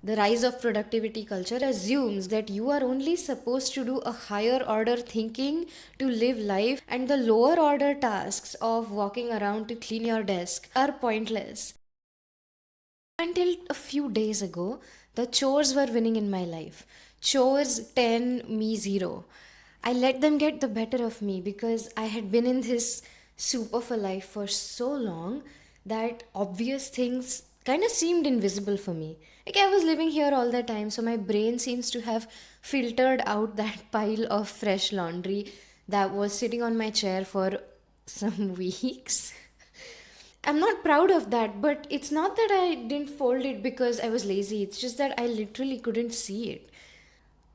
The rise of productivity culture assumes that you are only supposed to do a higher order thinking to live life, and the lower order tasks of walking around to clean your desk are pointless. Until a few days ago, the chores were winning in my life. Chores 10, me 0. I let them get the better of me because I had been in this soup of a life for so long that obvious things kind of seemed invisible for me. Like I was living here all the time, so my brain seems to have filtered out that pile of fresh laundry that was sitting on my chair for some weeks. I'm not proud of that, but it's not that I didn't fold it because I was lazy. It's just that I literally couldn't see it.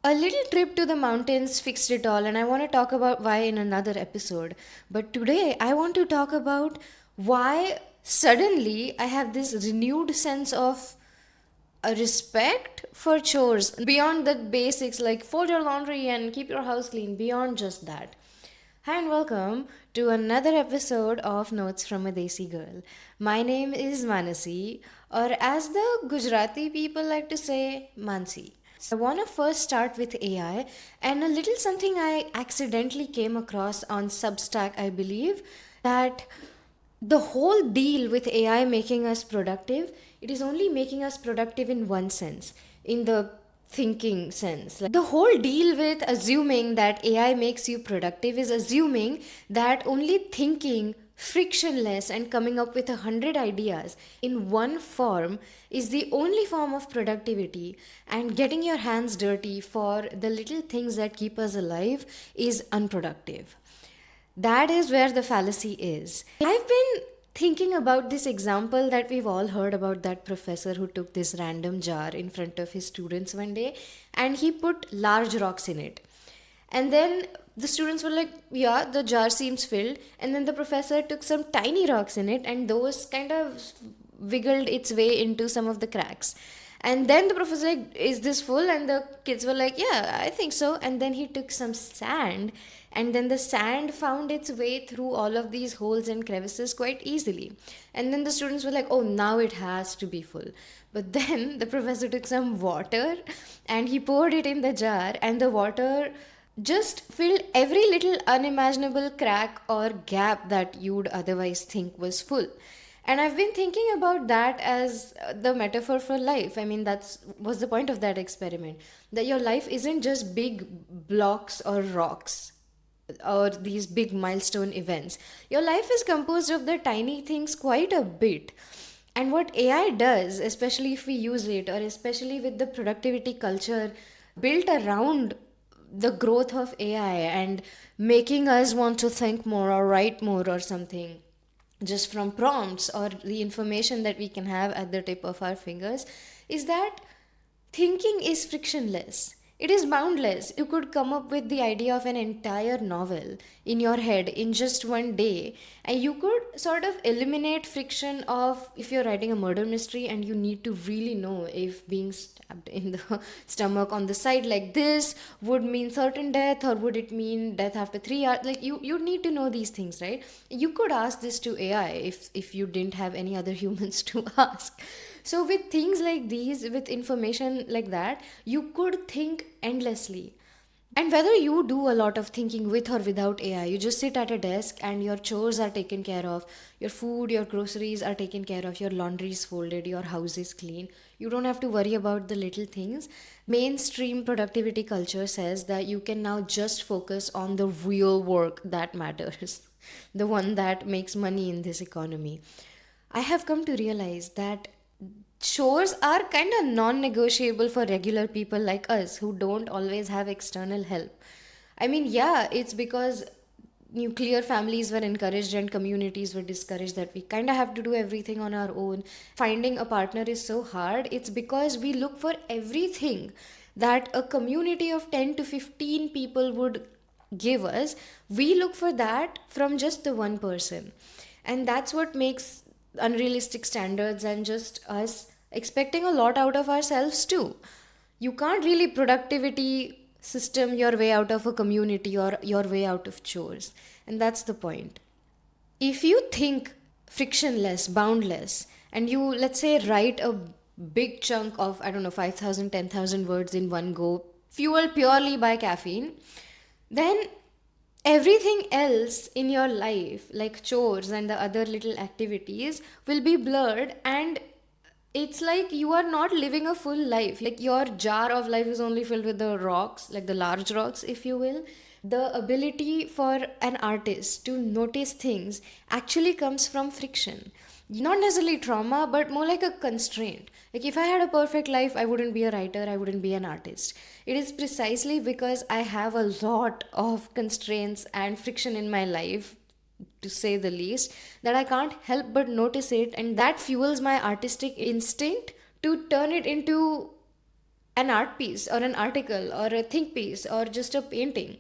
A little trip to the mountains fixed it all, and I want to talk about why in another episode. But today, I want to talk about why suddenly I have this renewed sense of a respect for chores beyond the basics like fold your laundry and keep your house clean, beyond just that. Hi and welcome to another episode of Notes from a Desi Girl. My name is Manasi, or as the Gujarati people like to say, Mansi. So I want to first start with AI and a little something I accidentally came across on Substack, I believe, that the whole deal with AI making us productive, it is only making us productive in one sense, in the thinking sense. Like, the whole deal with assuming that AI makes you productive is assuming that only thinking frictionless and coming up with 100 ideas in one form is the only form of productivity, and getting your hands dirty for the little things that keep us alive is unproductive. That is where the fallacy is. I've been thinking about this example that we've all heard about, that professor who took this random jar in front of his students one day and he put large rocks in it. And then the students were like, yeah, the jar seems filled. And then the professor took some tiny rocks in it and those kind of wiggled its way into some of the cracks. And then the professor like, is this full? And the kids were like, yeah, I think so. And then he took some sand, and then the sand found its way through all of these holes and crevices quite easily. And then the students were like, oh, now it has to be full. But then the professor took some water and he poured it in the jar, and the water just filled every little unimaginable crack or gap that you'd otherwise think was full. And I've been thinking about that as the metaphor for life. I mean, that's was the point of that experiment, that your life isn't just big blocks or rocks or these big milestone events. Your life is composed of the tiny things quite a bit. And what AI does, especially if we use it, or especially with the productivity culture built around the growth of AI and making us want to think more or write more or something, just from prompts or the information that we can have at the tip of our fingers, is that thinking is frictionless. It is boundless. You could come up with the idea of an entire novel in your head in just one day, and you could sort of eliminate friction of if you're writing a murder mystery and you need to really know if being stabbed in the stomach on the side like this would mean certain death, or would it mean death after 3 hours. Like you need to know these things, right? You could ask this to AI if you didn't have any other humans to ask. So, with things like these, with information like that, you could think endlessly. And whether you do a lot of thinking with or without AI, you just sit at a desk and your chores are taken care of, your food, your groceries are taken care of, your laundry is folded, your house is clean. You don't have to worry about the little things. Mainstream productivity culture says that you can now just focus on the real work that matters, the one that makes money in this economy. I have come to realize that chores are kind of non negotiable for regular people like us who don't always have external help. I mean, yeah, it's because nuclear families were encouraged and communities were discouraged that we kind of have to do everything on our own. Finding a partner is so hard. It's because we look for everything that a community of 10 to 15 people would give us. We look for that from just the one person. And that's what makes unrealistic standards and just us expecting a lot out of ourselves too. You can't really productivity system your way out of a community or your way out of chores. And that's the point. If you think frictionless, boundless, and you, let's say, write a big chunk of, I don't know, 5,000, 10,000 words in one go, fueled purely by caffeine, then everything else in your life, like chores and the other little activities, will be blurred, and it's like you are not living a full life. Like your jar of life is only filled with the rocks, like the large rocks, if you will. The ability for an artist to notice things actually comes from friction. Not necessarily trauma, but more like a constraint. Like if I had a perfect life, I wouldn't be a writer, I wouldn't be an artist. It is precisely because I have a lot of constraints and friction in my life, to say the least, that I can't help but notice it, and that fuels my artistic instinct to turn it into an art piece or an article or a think piece or just a painting.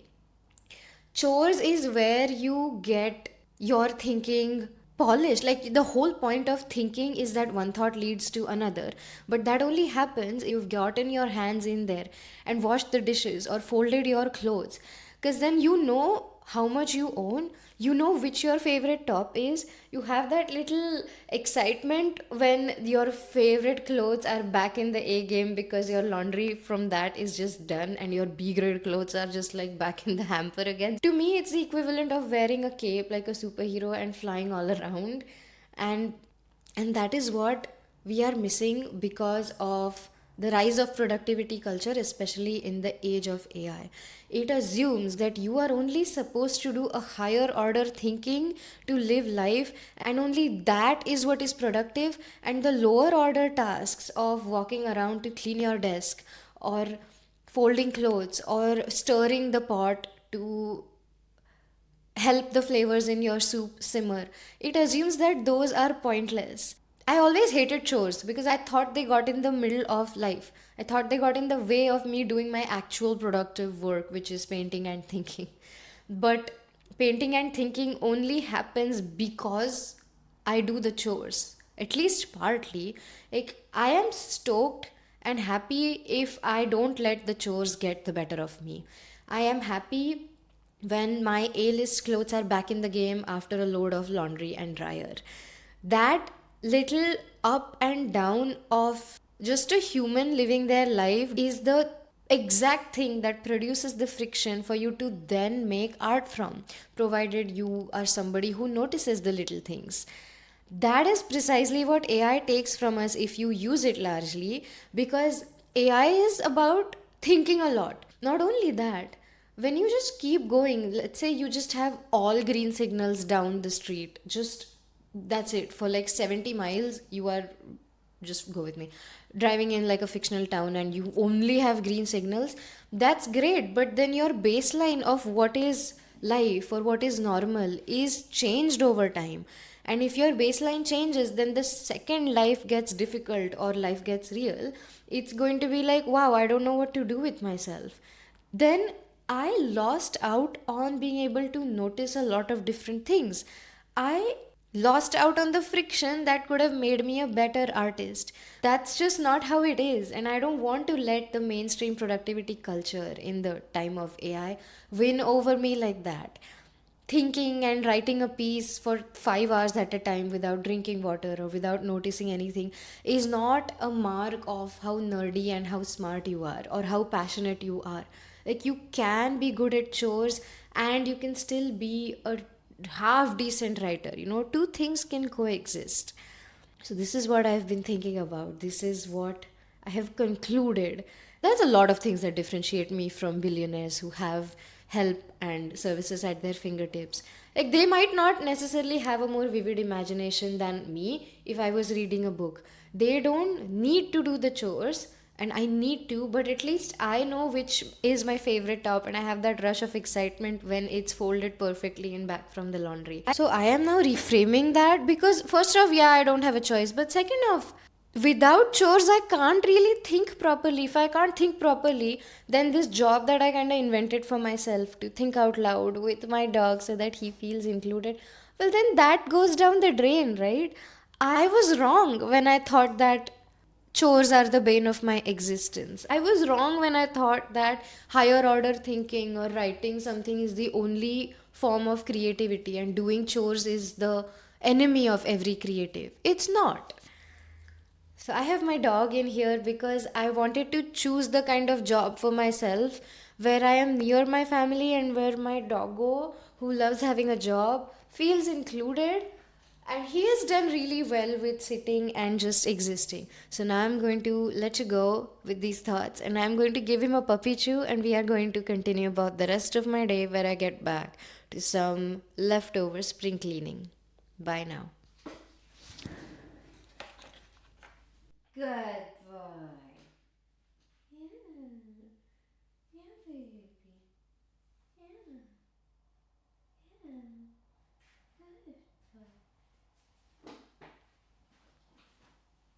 Chores is where you get your thinking polished. Like the whole point of thinking is that one thought leads to another, but that only happens if you've gotten your hands in there and washed the dishes or folded your clothes, because then you know how much you own, you know which your favorite top is, you have that little excitement when your favorite clothes are back in the A game because your laundry from that is just done and your B grade clothes are just like back in the hamper again. To me, it's the equivalent of wearing a cape like a superhero and flying all around. And and that is what we are missing because of the rise of productivity culture, especially in the age of AI. It assumes that you are only supposed to do a higher order thinking to live life, and only that is what is productive, and the lower order tasks of walking around to clean your desk or folding clothes or stirring the pot to help the flavors in your soup simmer. It assumes that those are pointless. I always hated chores because I thought they got in the middle of life. I thought they got in the way of me doing my actual productive work, which is painting and thinking. But painting and thinking only happens because I do the chores, at least partly. Like, I am stoked and happy if I don't let the chores get the better of me. I am happy when my A list clothes are back in the game after a load of laundry and dryer. That little up and down of just a human living their life is the exact thing that produces the friction for you to then make art from, provided you are somebody who notices the little things. That is precisely what AI takes from us if you use it largely, because AI is about thinking a lot. Not only that, when you just keep going, let's say you just have all green signals down the street, just that's it for like 70 miles, you are, just go with me, driving in like a fictional town and you only have green signals. That's great, but then your baseline of what is life or what is normal is changed over time. And if your baseline changes, then the second life gets difficult or life gets real, it's going to be like, wow, I don't know what to do with myself. Then I lost out on being able to notice a lot of different things. I lost out on the friction that could have made me a better artist. That's just not how it is, and I don't want to let the mainstream productivity culture in the time of AI win over me like that. Thinking and writing a piece for 5 hours at a time without drinking water or without noticing anything is not a mark of how nerdy and how smart you are or how passionate you are. Like, you can be good at chores and you can still be a half decent writer. Two things can coexist. So, this is what I've been thinking about. This is what I have concluded. There's a lot of things that differentiate me from billionaires who have help and services at their fingertips. Like, they might not necessarily have a more vivid imagination than me if I was reading a book. They don't need to do the chores, and I need to, but at least I know which is my favorite top, and I have that rush of excitement when it's folded perfectly and back from the laundry. So I am now reframing that because, first off, yeah, I don't have a choice, but second off, without chores, I can't really think properly. If I can't think properly, then this job that I kind of invented for myself to think out loud with my dog so that he feels included, well, then that goes down the drain, right? I was wrong when I thought that chores are the bane of my existence. I was wrong when I thought that higher order thinking or writing something is the only form of creativity and doing chores is the enemy of every creative. It's not. So I have my dog in here because I wanted to choose the kind of job for myself where I am near my family and where my doggo, who loves having a job, feels included. And he has done really well with sitting and just existing. So now I'm going to let you go with these thoughts and I'm going to give him a puppy chew and we are going to continue about the rest of my day where I get back to some leftover spring cleaning. Bye now. Good boy.